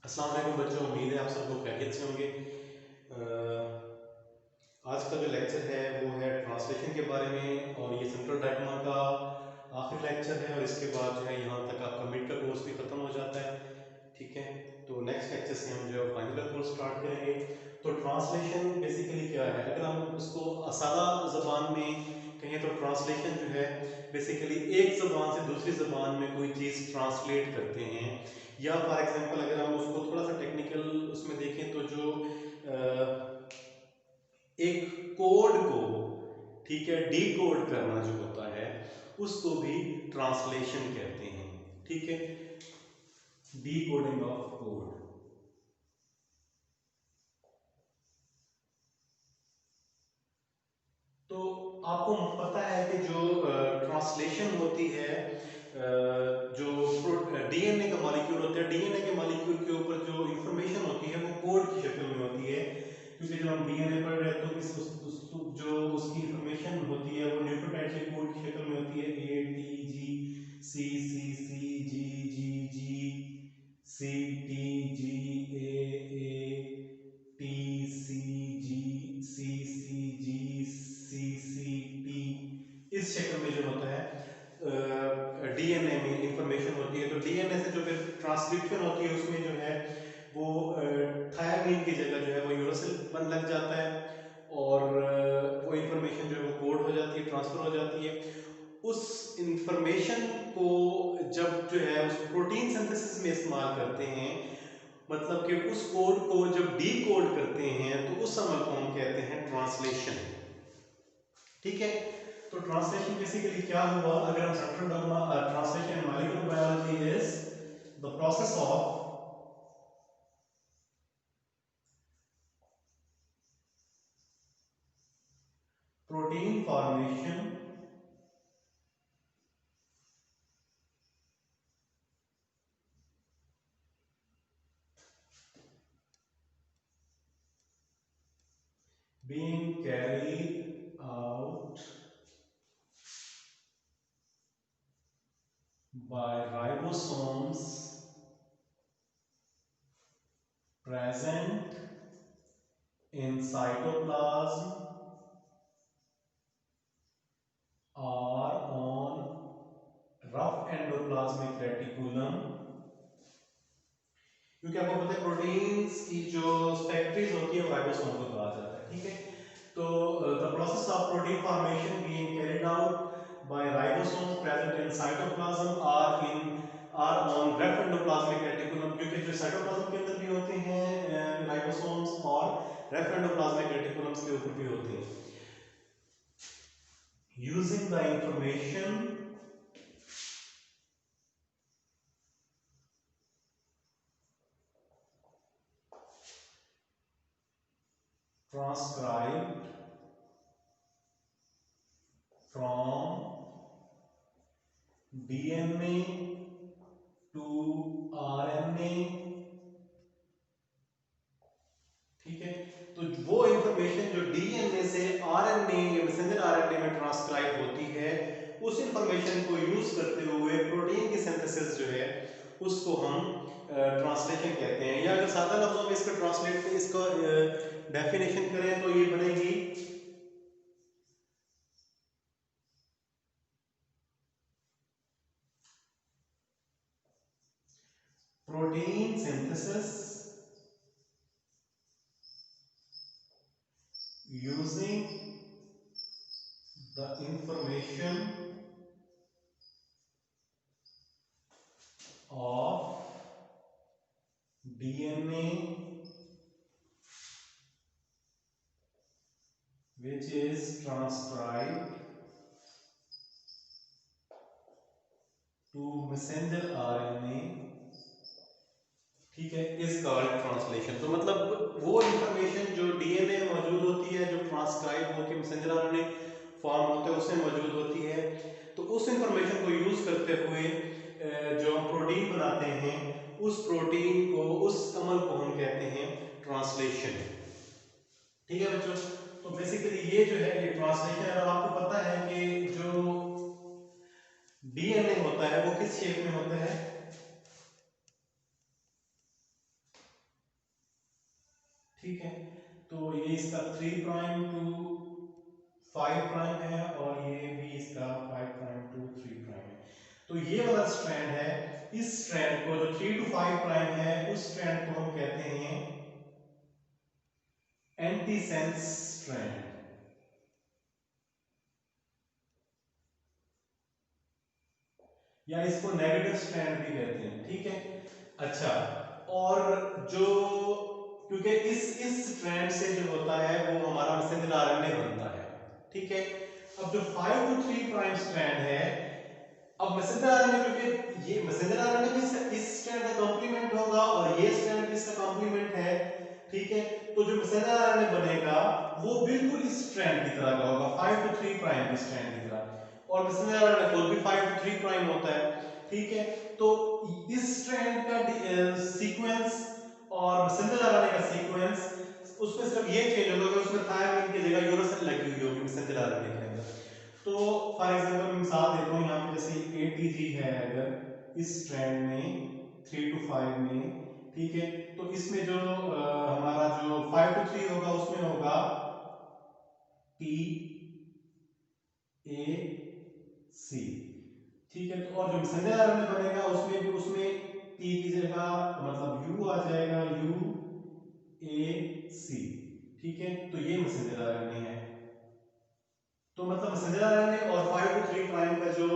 अस्सलाम वालेकुम बच्चों, उम्मीद है आप सब लोग खैरियत से होंगे। आज का जो लेक्चर है वो है ट्रांसलेशन के बारे में और ये सेंट्रल डायग्रामा का आखिरी लेक्चर है और इसके बाद जो है यहाँ तक आपका मिड का कोर्स भी ख़त्म हो जाता है। ठीक है, तो नेक्स्ट लेक्चर से हम जो है फाइनल कोर्स स्टार्ट करेंगे। तो ट्रांसलेशन बेसिकली क्या है, अगर हम उसको सादा ज़बान में कहें तो ट्रांसलेशन जो है बेसिकली एक ज़बान से दूसरी ज़बान में कोई चीज़ ट्रांसलेट करते हैं, या फॉर एग्जांपल अगर हम उसको थोड़ा सा टेक्निकल उसमें देखें तो जो एक कोड को, ठीक है, डी कोड करना जो होता है उसको भी ट्रांसलेशन कहते हैं। ठीक है, डी कोडिंग ऑफ कोड। तो आपको पता है कि जो ट्रांसलेशन होती है, जो डीएनए का मॉलिक्यूल होता है, डीएनए के मॉलिक्यूल के ऊपर जो इंफॉर्मेशन होती है वो कोड की शक्ल में होती है, क्योंकि जब हम डीएनए पढ़ रहे हैं तो जो उसकी इंफॉर्मेशन होती है वो न्यूक्लियोटाइड के कोड की शक्ल में होती है, A T G C C C G G G C T G A T C G C C G C C T, इस शक्ल में जो होता है डीएनए में इंफॉर्मेशन होती है। तो डीएनए से जो फिर ट्रांसक्रिप्शन होती है उसमें जो है वो थायमिन की जगह जो है वो यूरासिल बन लग जाता है और वो इंफॉर्मेशन जो है वो कोड हो जाती है, ट्रांसफर हो जाती है। उस इंफॉर्मेशन को जब जो है उस प्रोटीन सिंथेसिस में इस्तेमाल करते हैं, मतलब कि उस कोड को जब डी कोड करते हैं तो उस अमल को हम कहते हैं ट्रांसलेशन। ठीक है, तो ट्रांसलेशन बेसिकली क्या हुआ, अगर हम central dogma translation in molecular biology is the process of protein formation being carried out by ribosomes present in cytoplasm or on rough endoplasmic reticulum। क्योंकि आपको पता है प्रोटीन्स की जो फैक्ट्रीज होती है वो राइबोसोम को कहा जाता है। ठीक है, तो the process of protein formation being carried out by ribosomes present in cytoplasm are on rough endoplasmic reticulum, क्योंकि जो साइटोप्लाज्म के अंदर भी होते हैं राइबोसोम्स और रेफ एंडोप्लाज्मिक रेटिकुलम्स के ऊपर भी होते हैं। Using the information transcribed from DNA to RNA। ठीक है, तो वो इंफॉर्मेशन जो डीएनए से आरएनए या मैसेंजर आरएनए में ट्रांसक्राइब होती है, उस इंफॉर्मेशन को यूज करते हुए प्रोटीन की सिंथेसिस जो है उसको हम ट्रांसलेशन कहते हैं। या अगर सादा लफ्जों में इसका ट्रांसलेट इसका डेफिनेशन करें तो ये बनेगी protein synthesis using the information of DNA which is transcribed to messenger RNA। ठीक है, इज कॉल्ड ट्रांसलेशन। तो मतलब वो इंफॉर्मेशन जो डीएनए में मौजूद होती है, जो ट्रांसक्राइब होकर मैसेंजर आरएनए फॉर्म होता है उसमें मौजूद होती है, तो उस इंफॉर्मेशन को यूज करते हुए जो हम प्रोटीन बनाते हैं उस प्रोटीन को, उस अमल को हम कहते हैं ट्रांसलेशन। ठीक है बच्चों, तो बेसिकली ये जो है ये ट्रांसलेशन है। और आपको पता है कि जो डीएनए होता है वो किस शेप में होता है, ये इसका 3 प्राइम टू 5 प्राइम है और ये भी इसका 5 प्राइम टू 3 प्राइम है। तो ये वाला स्ट्रैंड है, इस स्ट्रैंड को जो 3 टू 5 प्राइम है उस स्ट्रैंड को हम कहते हैं एंटीसेंस स्ट्रैंड, या इसको नेगेटिव स्ट्रैंड भी कहते हैं, ठीक है। अच्छा, और जो क्योंकि इस स्ट्रैंड से जो होता है वो हमारा मैसेंजर आरएनए बनता है, ठीक है। अब जो 5 टू 3 प्राइम स्ट्रैंड है, अब मैसेंजर आरएनए, क्योंकि ये मैसेंजर आरएनए भी इस स्ट्रैंड का कॉम्प्लीमेंट होगा और ये स्ट्रैंड इसका कॉम्प्लीमेंट है, ठीक है। तो जो मैसेंजर आरएनए बनेगा वो बिल्कुल इस स्ट्रैंड की तरह का होगा, 5 टू 3 प्राइम की स्ट्रैंड की तरह, और मैसेंजर आरएनए खुद भी 5 टू 3 प्राइम होता है, ठीक है। तो इस स्ट्रैंड का सीक्वेंस और मैसेंजर आरएनए का सीक्वेंस, उसमें सिर्फ ये चेंज होगा कि उसमें थायमिन की जगह यूरासिल लगी हुई होगी मैसेंजर आरएनए के अंदर। तो फॉर एग्जांपल मिसाल देता हूं, यहाँ पे जैसे ATG है अगर इस स्ट्रैंड में 3 टू 5 में, ठीक है, तो इसमें जो हमारा जो 5 टू 3 होगा उसमें होगा TAC, ठीक है। तो और जो मैसेंजर आरएनए बनेगा उसमें भी उसमें T की जगह मतलब U आ जाएगा, UAC, ठीक है। तो ये मैसेंजर आरएनए है। तो मतलब मैसेंजर आरएनए और 5 टू 3 प्राइम का जो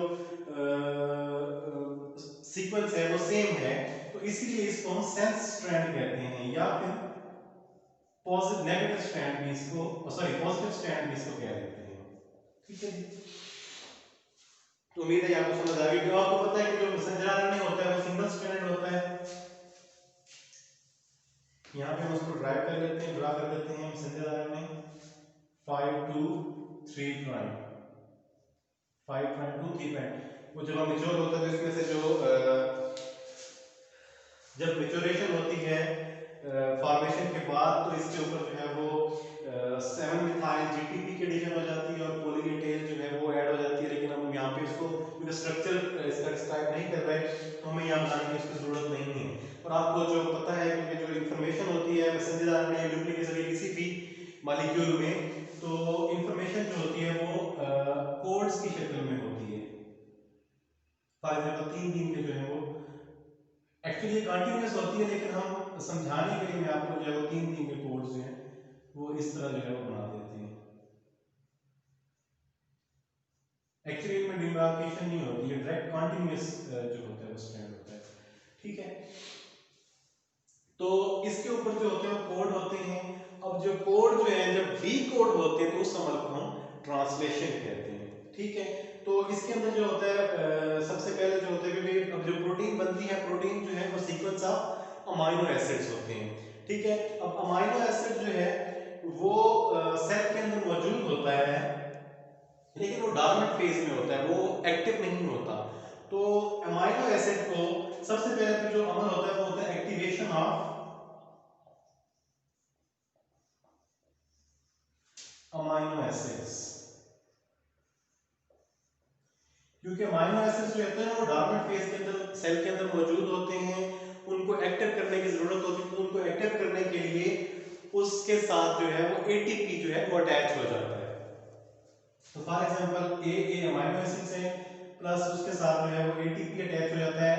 सीक्वेंस है वो सेम है, तो इसीलिए इसको हम सेंस स्ट्रैंड कहते हैं, या फिर पॉजिटिव नेगेटिव स्ट्रैंड भी इसको, सॉरी पॉजिटिव स्ट्रैंड भी इसको कह देते हैं, ठीक है जी। तो उम्मीद है आपको समझ आ गई। तो आपको पता है कि जो मैसेंजर आरएनए होता है वो सिंगल स्ट्रैंड होता है। यहाँ पे हम उसको ड्राइव कर लेते हैं, ड्रा कर लेते हैं messenger RNA 5 to 3 prime, 5 prime to 3 prime. वो जब मैच्योर होता है तो इसमें से जो जब मैच्योरेशन होती है फॉर्मेशन के बाद, तो इसके ऊपर जो है वो 7 मिथाइल GTP की एडिशन हो जाती है और पोली ए टेल जो है वो ऐड हो जाती है। लेकिन हम यहाँ पे इसको क्योंकि स्ट्रक्चर इसका डिस्क्राइब नहीं कर रहे तो हमें यहाँ बनाने की इसकी जरूरत नहीं है। और आपको जो पता है क्योंकि जो इंफॉर्मेशन होती है मैसेंजर आरएनए न्यूक्लिक एसिड के किसी भी मॉलिक्यूल में, तो इंफॉर्मेशन जो होती है वो कोड्स की शक्ल में होती है। फॉर एग्जांपल 3 के जो है वो एक्चुअली कंटीन्यूअस होती है, लेकिन हम समझाने के लिए मैं आपको जो है वो 3 के कोड्स जो हैं वो इस तरह जो है वो बना देते हैं। एक्चुअली इनमें डिमार्केशन नहीं होती है, डायरेक्ट कंटीन्यूअस जो होता है वो स्ट्रैंड होता है, ठीक है। तो इसके ऊपर जो होते हैं वो कोड होते हैं। अब जो कोड जो है जब डी कोड होते हैं तो उस अमल को हम ट्रांसलेशन कहते हैं, ठीक है। तो इसके अंदर जो होता है सबसे पहले जो होता है, क्योंकि अब जो प्रोटीन बनती है, प्रोटीन जो है वो सीक्वेंस ऑफ अमाइनो एसिड्स होते हैं, ठीक है। अब अमाइनो एसिड जो है वो सेल के अंदर मौजूद होता है, लेकिन वो डॉर्मेंट फेज में होता है, वो एक्टिव नहीं होता। तो अमाइनो एसिड को सबसे पहले तो जो अमल होता है वो होता है एक्टिवेशन ऑफ अमाइनो एसिड्स। क्योंकि अमाइनो एसिड्स जो होते हैं वो डॉर्मेंट फेज के अंदर सेल के अंदर मौजूद होते हैं, उनको एक्टिव करने की जरूरत होती है। तो उनको एक्टिव करने के लिए उसके साथ जो है वो एटीपी जो है वो अटैच हो जाता है। तो for example A amino acids है प्लस उसके साथ जो है वो एटीपी अटैच हो जाता है,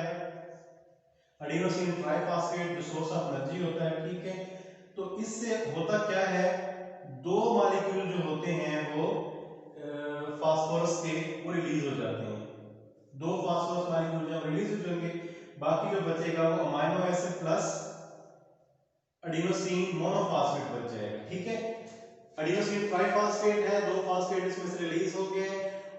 एडिनोसिन ट्राइफॉस्फेट जो सोर्स ऑफ एनर्जी होता है, ठीक है। तो इससे होता क्या है, दो मॉलिक्यूल जो होते हैं वो फास्फोरस के वो रिलीज हो जाते हैं, दो फास्फोरस मॉलिक्यूल जब रिलीज हो जाएंगे, बाकी जो बचेगा वो amino acid plus adenosine monophosphate बच जाएगा, ठीक है। एडिनोसिन ट्राइफॉस्फेट है, दो फॉस्फेट इसमें से रिलीज हो गए,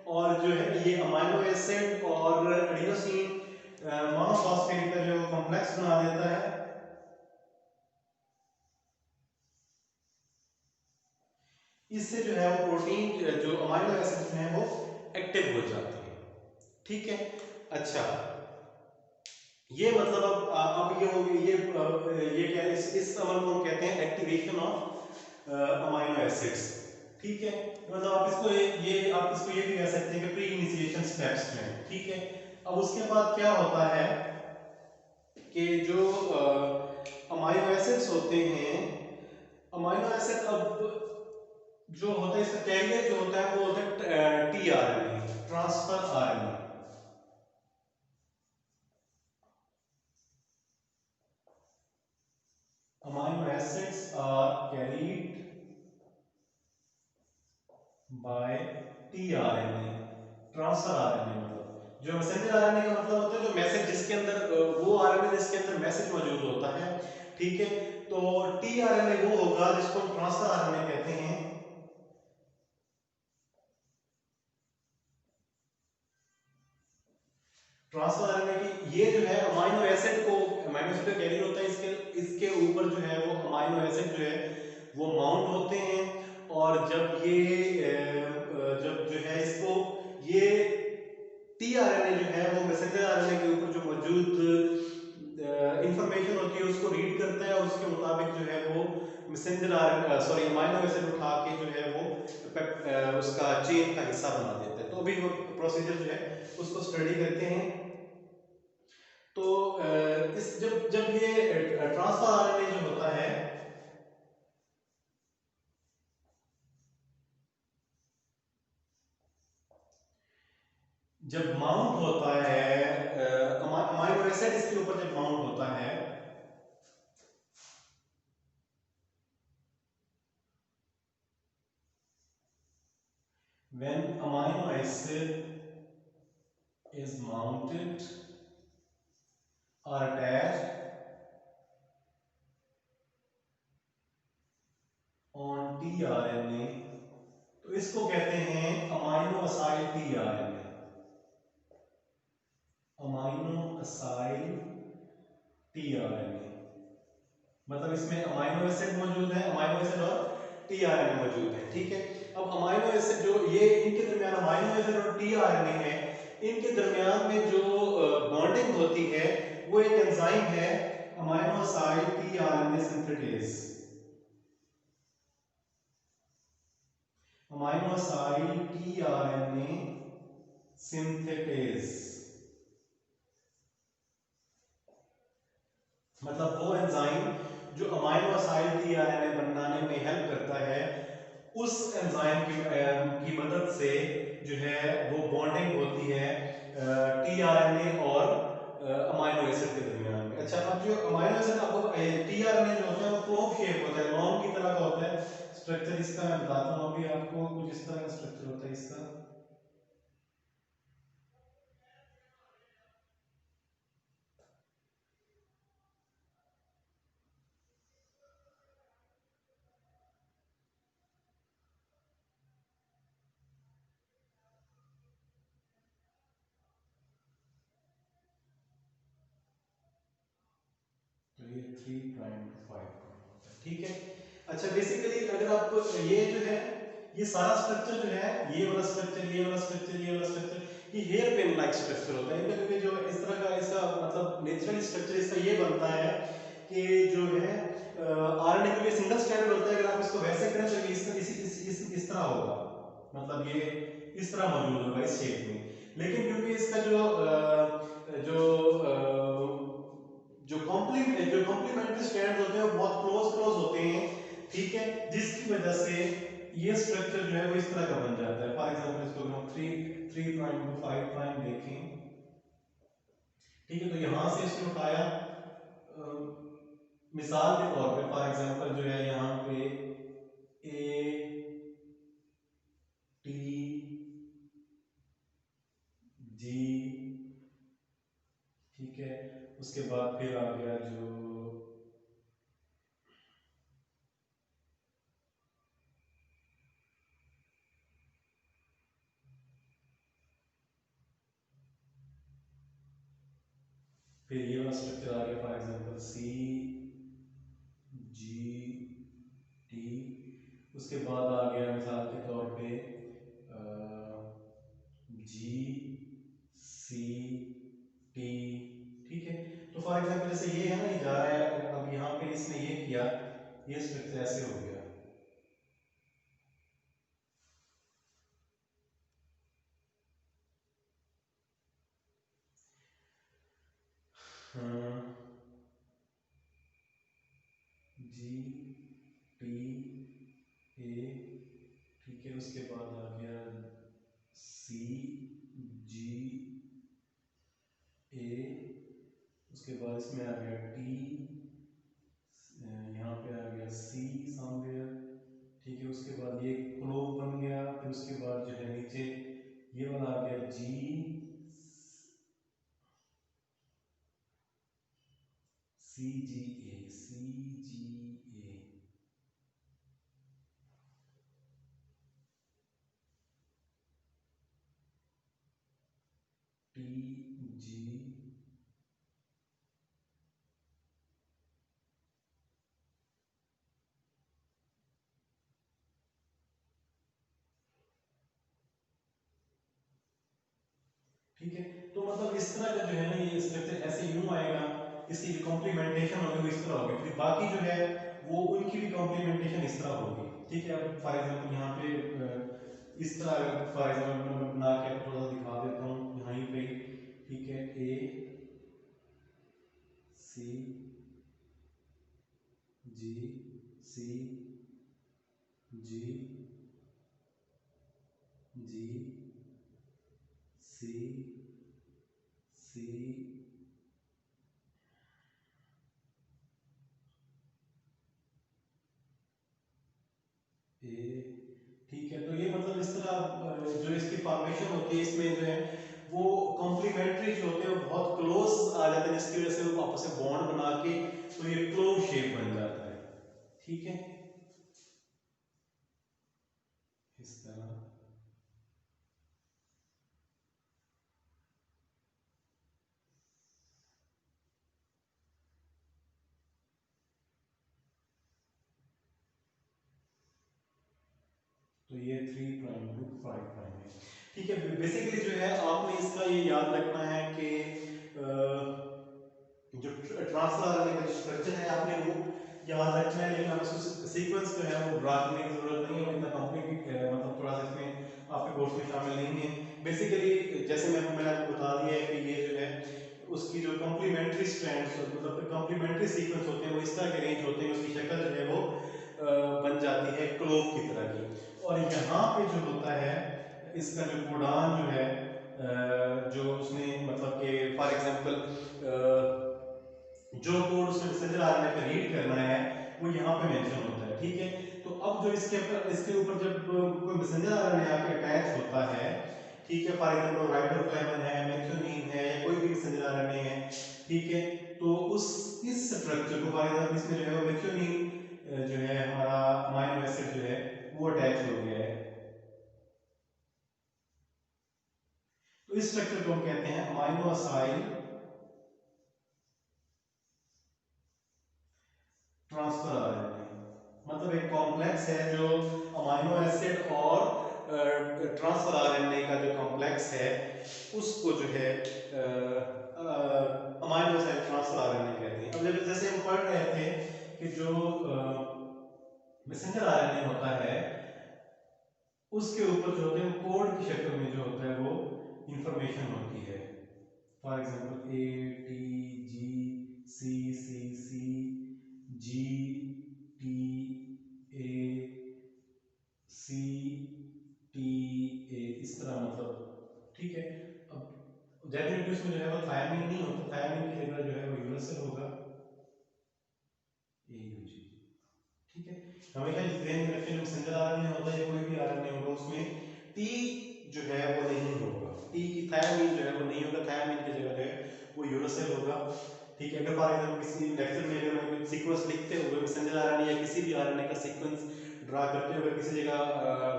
और जो है ये अमाइनो एसिड और एडिनोसिन मोनोफॉस्फेट का जो कॉम्प्लेक्स बना देता है। इससे जो है वो प्रोटीन जो अमाइनो एसिड्स हैं वो एक्टिव हो जाते हैं, ठीक है। अच्छा, ये मतलब अब ये हो गई, ये क्या है, इस अमल को हम कहते हैं एक्टिवेशन ऑफ अमाइनो एसिड्स, ठीक है। मतलब आप इसको ये भी कह सकते हैं कि प्री इनिशिएशन स्टेप्स में, ठीक है। अब उसके बाद क्या होता है कि जो अमाइनो एसिड्स होते हैं, अमाइनो एसिड अब जो होता है इसका कैरियर जो होता है वो होता है tRNA, transfer RNA. Amino acids are carried by tRNA, transfer RNA. मतलब जो मैसेंजर आरएनए का मतलब होता है जो मैसेज जिसके अंदर वो आरएनए जिसके अंदर मैसेज मौजूद होता है, ठीक है। तो टीआरएनए वो होगा जिसको हम ट्रांसफर आरएनए कहते हैं। ट्रांसफर आरएनए की ये जो है अमाइनो एसिड को, अमाइनो एसिड का कैरियर होता है, इसके इसके ऊपर जो है वो अमाइनो एसिड जो है वो माउंट होते हैं। और जब ये जब जो है इसको ये टीआरएनए जो है वो मैसेंजर आरएनए के ऊपर जो मौजूद इंफॉर्मेशन होती है उसको रीड करता है और उसके मुताबिक जो है वो messenger RNA sorry amino acid उठा के जो है वो उसका चेन का हिस्सा बना देता है। तो अभी वो प्रोसीजर जो है उसको स्टडी करते हैं। तो इस जब जब ये ट्रांसफर आरएनए जो होता है, जब माउंट होता है अमाइनो एसिड इसके ऊपर जब माउंट होता है, when amino acid is mounted or attached on tRNA, तो इसको कहते हैं amino acyl tRNA, amino acyl tRNA। मतलब इसमें अमाइनो एसिड मौजूद है, अमाइनो एसिड और tRNA मौजूद है, ठीक है। अब अमाइनो एसिड जो ये इनके दरमियान अमाइनो एसिड और tRNA है, इनके दरमियान में जो बॉन्डिंग होती है वो एक एंजाइम है amino acyl tRNA synthetase, amino acyl tRNA synthetase. मतलब वो एंजाइम जो अमाइनो असाइल tRNA बनाने में हेल्प करता है, उस एंजाइम की मदद से जो है वो बॉन्डिंग होती है tRNA और अमाइनो एसिड के दरमियान में। अच्छा, अब जो अमाइनो एसिड आपको tRNA जो होता है वो प्रोब शेप होता है, लॉन्ग की तरह का होता है स्ट्रक्चर इसका। मैं बताता हूं अभी आपको, कुछ इस तरह का स्ट्रक्चर होता है इसका। तो ये 3 प्राइम टू 5 प्राइम होता है, ठीक है। अच्छा, बेसिकली अगर आप ये जो है ये सारा स्ट्रक्चर जो है, ये वाला स्ट्रक्चर, ये वाला स्ट्रक्चर, ये वाला स्ट्रक्चर, ये हेयर पिन लाइक स्ट्रक्चर होता है इनका, क्योंकि जो इस तरह का इसका मतलब नेचुरल स्ट्रक्चर इसका ये बनता है कि जो है आरएनए के लिए सिंगल स्ट्रैंड होता है। अगर आप इसको वैसे करें तो ये इस तरह होगा, मतलब ये इस तरह मौजूद होगा इस शेप में। लेकिन क्योंकि इसका जो कॉम्प्लीमेंट्री स्ट्रैंड होते हैं वो बहुत क्लोज होते हैं, ठीक है, जिसकी वजह से ये स्ट्रक्चर जो है वो इस तरह का बन जाता है। फॉर एग्जांपल इसको हम 3 प्राइम टू 5 प्राइम देखें, ठीक है। तो यहां से इसको उठाया, मिसाल के तौर पे फॉर एग्जांपल जो है यहाँ पे ए टी जी, ठीक है। उसके बाद फिर आ गया जो फिर ये वाला स्ट्रक्चर आ गया for example C G T. उसके बाद आ गया मिसाल के तौर पे जी सी टी, ठीक है। तो फॉर एग्जांपल जैसे ये है ना, ये जा रहा है, अब यहाँ पे इसने ये किया, ये स्ट्रक्चर ऐसे हो गया। जी टी है, उसके बाद आ गया सी जी ए, उसके बाद इसमें आ गया टी, यहाँ पे आ गया सी समवेयर, ठीक है। उसके बाद ये क्लोव बन गया, फिर उसके बाद जो है नीचे ये वाला आ गया जी सी जी ए, सी जी ए, टी जी, ठीक है। तो मतलब इस तरह का जो है ना ये स्ट्रक्चर ऐसे यूं आएगा, इसकी जो कॉम्प्लीमेंटेशन होगी वो इस तरह होगी, फिर बाकी जो है वो उनकी भी कॉम्प्लीमेंटेशन इस तरह होगी, ठीक है। अब फॉर एग्जांपल यहाँ पे इस तरह फॉर एग्जांपल मैं बना के थोड़ा सा दिखा देता हूँ यहाँ पे, ठीक है। ए सी जी सी जी जी सी सी ए, ठीक है। तो ये मतलब इस तरह जो इसकी फॉर्मेशन होती है इसमें जो है वो कॉम्प्लीमेंट्री जो होते हैं वो बहुत क्लोज आ जाते हैं, जिसकी वजह से वो आपस में बॉन्ड बना के तो ये क्लोव शेप बन जाता है, ठीक है। इस तरह तो ये 3 प्राइम टू 5 प्राइम है, ठीक है। बेसिकली जो है आपने इसका ये याद रखना है कि जो ट्रांसफर आरएनए का स्ट्रक्चर है आपने वो याद रखना है, लेकिन अब इसको सीक्वेंस जो है वो ड्रा करने की जरूरत नहीं है, इतना कॉम्प्लिकेट मतलब थोड़ा सा इसमें आपके कोर्स में शामिल नहीं है। बेसिकली जैसे मैंने आपको बता दिया है कि ये जो है उसकी जो कॉम्प्लीमेंट्री स्ट्रैंड्स मतलब कॉम्प्लीमेंट्री सीक्वेंस होते हैं वो इस तरह के अरेंज होते हैं, उसकी शक्ल जो है वो बन जाती है क्लोव की तरह की। और यहाँ पे जो होता है इसका जो कोडान जो है जो उसने मतलब कि फॉर एग्जांपल जो कोड उसने मैसेंजर आरएनए पे रीड करना है वो यहाँ पे मेंशन होता है, ठीक है। तो अब जो इसके ऊपर जब कोई मैसेंजर आरएनए आके अटैच होता है, ठीक है, फॉर एग्जांपल राइबोफ्लेविन है, मेथियोनिन है या कोई भी मैसेंजर आरएनए है, ठीक है। तो उस इस स्ट्रक्चर को फॉर एग्जांपल इसमें जो है मेथियोनिन जो है हमारा अमीनो एसिड जो है वो अटैच हो गया है, तो इस स्ट्रक्चर को हम कहते हैं अमीनो असाइल ट्रांसफर आरएनए। मतलब एक कॉम्प्लेक्स है जो अमीनो एसिड और ट्रांसफर आरएनए का जो कॉम्प्लेक्स है उसको जो है अमीनो एसिड ट्रांसफर आरएनए कहते हैं। अब जब जैसे हम पढ़ रहे थे कि जो मैसेंजर आरएनए होता है उसके ऊपर जो होते हैं कोड की शक्ल में जो होता है वो इंफॉर्मेशन होती है, for example A T G C C C G T A C T A, इस तरह मतलब, ठीक है। अब डेफिनेटली उसमें जो है वो थायमिन नहीं होता, थायमिन की जगह जो है वो यूरेसिल होगा, ए यू जी, ठीक है। हमेशा इस ध्यान में रखें जब मैसेंजर आरएनए होता है या कोई भी आरएनए होगा उसमें टी जो है वो नहीं होगा, टी की थायमिन जो है वो नहीं होगा, थायमिन की जगह जो है वो यूरेसिल होगा, ठीक है। अगर फॉर एग्जांपल किसी लेक्चर में अगर मैं सीक्वेंस लिखते हुए मैसेंजर आरएनए या किसी भी आरएनए का सीक्वेंस ड्रा करते हुए किसी जगह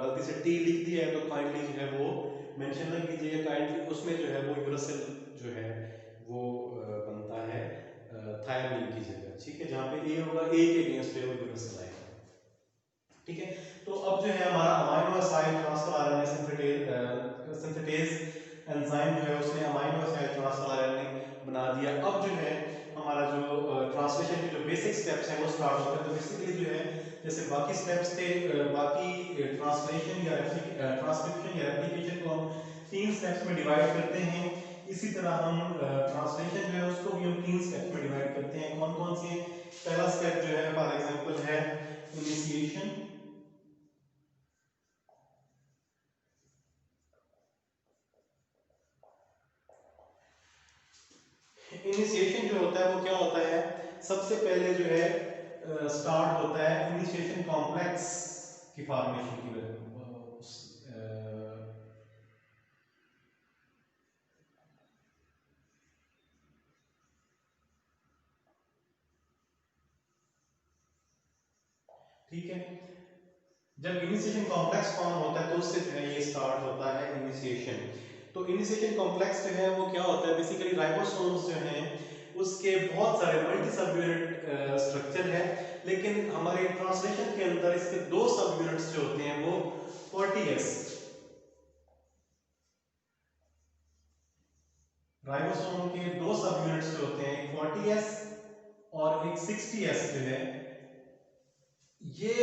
गलती से टी लिख दिया है तो काइंडली जो है वो मेंशन ना कीजिएगा, काइंडली उसमें जो है वो यूरेसिल जो है वो बनता है थायमिन की जगह, ठीक है। जहाँ पे ए होगा ए के अगेंस्ट है वो यूरेसिल आएगा, ठीक है। तो अब जो है हमारा amino acid transfer RNA synthetase enzyme जो है उसने अमीनो एसिड ट्रांसफर आरएनए बना दिया। अब जो है हमारा जो ट्रांसलेशन के जो बेसिक स्टेप्स हैं वो स्टार्ट होते हैं। तो बेसिकली जो है जैसे बाकी स्टेप्स थे बाकी ट्रांसलेशन या ट्रांसक्रिप्शन या रेप्लिकेशन को हम 3 स्टेप्स में डिवाइड करते हैं, इसी तरह हम ट्रांसलेशन जो है उसको भी हम 3 स्टेप्स में डिवाइड करते हैं। कौन कौन से? पहला स्टेप जो है फॉर एग्जांपल है इनिशिएशन, इनिशिएशन जो होता है वो क्या होता है, सबसे पहले जो है स्टार्ट होता है इनिशिएशन कॉम्प्लेक्स की फॉर्मेशन की वजह। ठीक है, जब इनिशिएशन कॉम्प्लेक्स फॉर्म होता है तो उससे जो है ये स्टार्ट होता है इनिशिएशन। तो इनिशिएशन कॉम्प्लेक्स जो है वो क्या होता है, बेसिकली राइबोसोम्स जो हैं उसके बहुत सारे मल्टी सब यूनिट स्ट्रक्चर है, लेकिन हमारे ट्रांसलेशन के अंदर इसके दो सब यूनिट्स जो होते हैं वो 40s, राइबोसोम के दो सब यूनिट्स जो होते हैं, एक 40s और एक 60s जो है, ये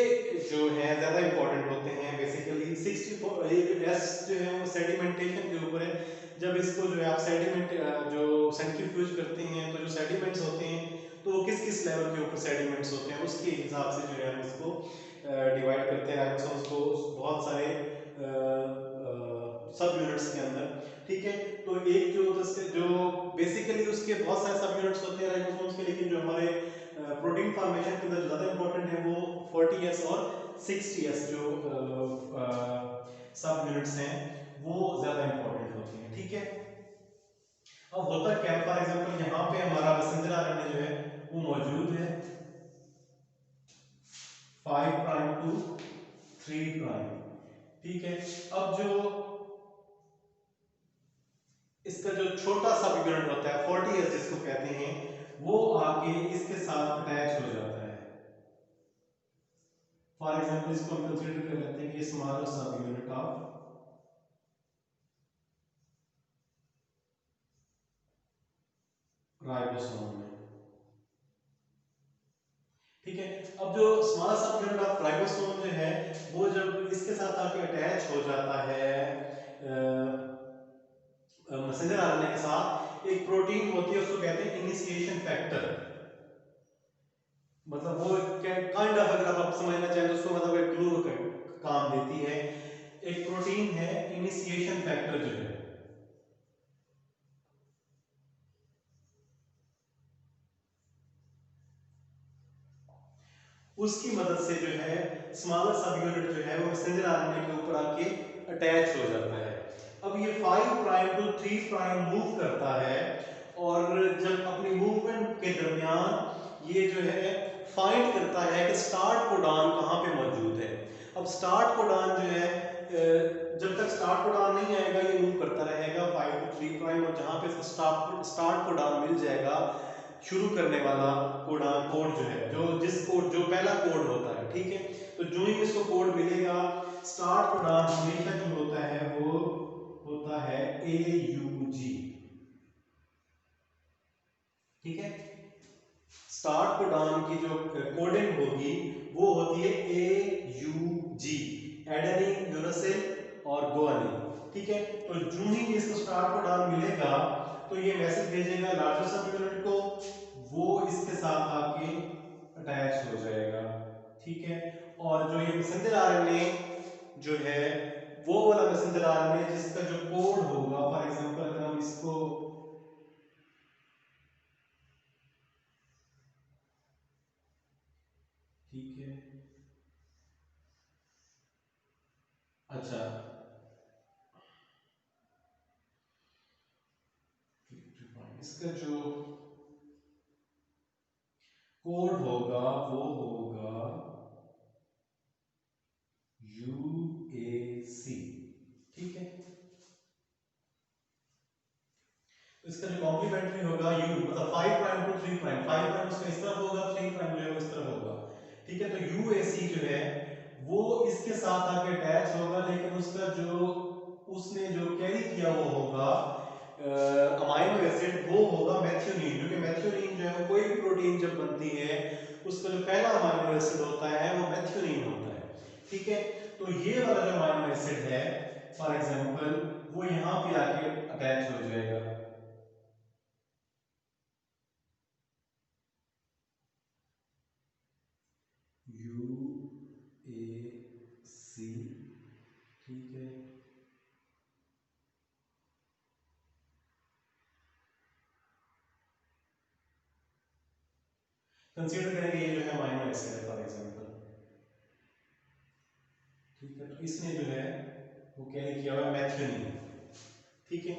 जो है ज्यादा इंपॉर्टेंट होते हैं। बेसिकली 64 ये जो एस जो है वो सेडिमेंटेशन के ऊपर है। जब इसको जो है आप सेडिमेंट जो सेंट्रीफ्यूज करते हैं तो जो सेडिमेंट्स होते हैं तो वो किस किस लेवल के ऊपर सेडिमेंट्स होते हैं उसके हिसाब से जो है हम इसको डिवाइड करते हैं राइबोसोम्स को बहुत सारे सब यूनिट्स के अंदर। ठीक है, तो एक जो बेसिकली उसके बहुत सारे सब यूनिट्स होते हैं राइबोसोम्स के, लेकिन जो हमारे प्रोटीन फॉर्मेशन के अंदर ज्यादा इंपॉर्टेंट है वो 40s और 60s जो सब यूनिट्स हैं वो ज्यादा इंपॉर्टेंट होते हैं। ठीक है, अब होता क्या है, फॉर एग्जांपल यहाँ पे हमारा मैसेंजर आरएनए जो है वो मौजूद है 5 प्राइम टू 3 प्राइम। ठीक है, अब जो इसका जो छोटा सा यूनिट होता है 40s जिसको कहते हैं, वो आके इसके साथ अटैच हो जाता है। फॉर एग्जांपल इसको हम कंसीडर कर लेते हैं कि स्मॉल सब यूनिट ऑफ राइबोसोम में। ठीक है, अब जो स्मॉल सब यूनिट ऑफ राइबोसोम जो है वो जब इसके साथ आके अटैच हो जाता है मैसेंजर आरएनए के साथ, एक प्रोटीन होती है उसको कहते हैं इनिशिएशन फैक्टर। मतलब वो काइंड ऑफ, अगर आप समझना चाहें तो उसको मतलब एक ग्लू का काम देती है। एक प्रोटीन है इनिशिएशन फैक्टर जो है, उसकी मदद से जो है स्मॉलर सब यूनिट जो है वो मैसेंजर आरएनए के ऊपर आके अटैच हो जाता है। अब ये 5 प्राइम टू 3 प्राइम मूव करता है, और जब अपनी मूवमेंट के दरमियान ये जो है फाइंड करता है कि स्टार्ट कोडॉन कहाँ पे मौजूद है। अब स्टार्ट कोडॉन जो है जब तक स्टार्ट कोडॉन नहीं आएगा ये मूव करता रहेगा 5 टू 3 प्राइम, और जहाँ पे इसको स्टार्ट कोडॉन मिल जाएगा, शुरू करने वाला कोडान कोड जो है, जो जिस कोड जो पहला कोड होता है, ठीक है, तो जो ही इसको कोड मिलेगा, स्टार्ट कोडान हमेशा जो होता है वो होता है AUG। ठीक है, स्टार्ट कोडान की जो कोडिंग होगी वो होती है AUG, एडेनिन, यूरासिल और गुआनिन। ठीक है, तो जो ही इसको स्टार्ट कोडान मिलेगा तो ये मैसेज भेजेगा लार्जर सब यूनिट को, वो इसके साथ आके अटैच हो जाएगा। ठीक है, और जो ये मैसेंजर आरएनए जो है वो वाला मैसेंजर आरएनए जिसका जो कोड होगा, फॉर एग्जांपल अगर हम इसको, ठीक है, अच्छा, इसका जो कोड होगा वो होगा UAC। ठीक है, तो इसका जो कॉम्प्लीमेंट्री होगा U, मतलब 5 प्राइम टू 3 प्राइम, 5 प्राइम उसका इस तरफ होगा, 3 प्राइम जो है इस तरफ होगा। ठीक है, तो UAC जो है वो इसके साथ आके अटैच होगा, लेकिन उसका जो उसने जो कैरी किया वो होगा अमाइनो एसिड, वो होगा मेथियोनिन, क्योंकि मेथियोनिन जो है वो कोई भी प्रोटीन जब बनती है उसका जो पहला अमाइनो एसिड होता है वो मेथियोनिन होता है। ठीक है, तो ये वाला जो अमाइनो एसिड है फॉर एग्जांपल वो यहाँ पे आके अटैच हो जाएगा UAC। ठीक है, कंसीडर करेंगे ये जो है अमाइनो एसिड है फॉर एग्जांपल, ठीक है। तो इसने जो है वो कैरी किया हुआ मेथियोनिन, ठीक है।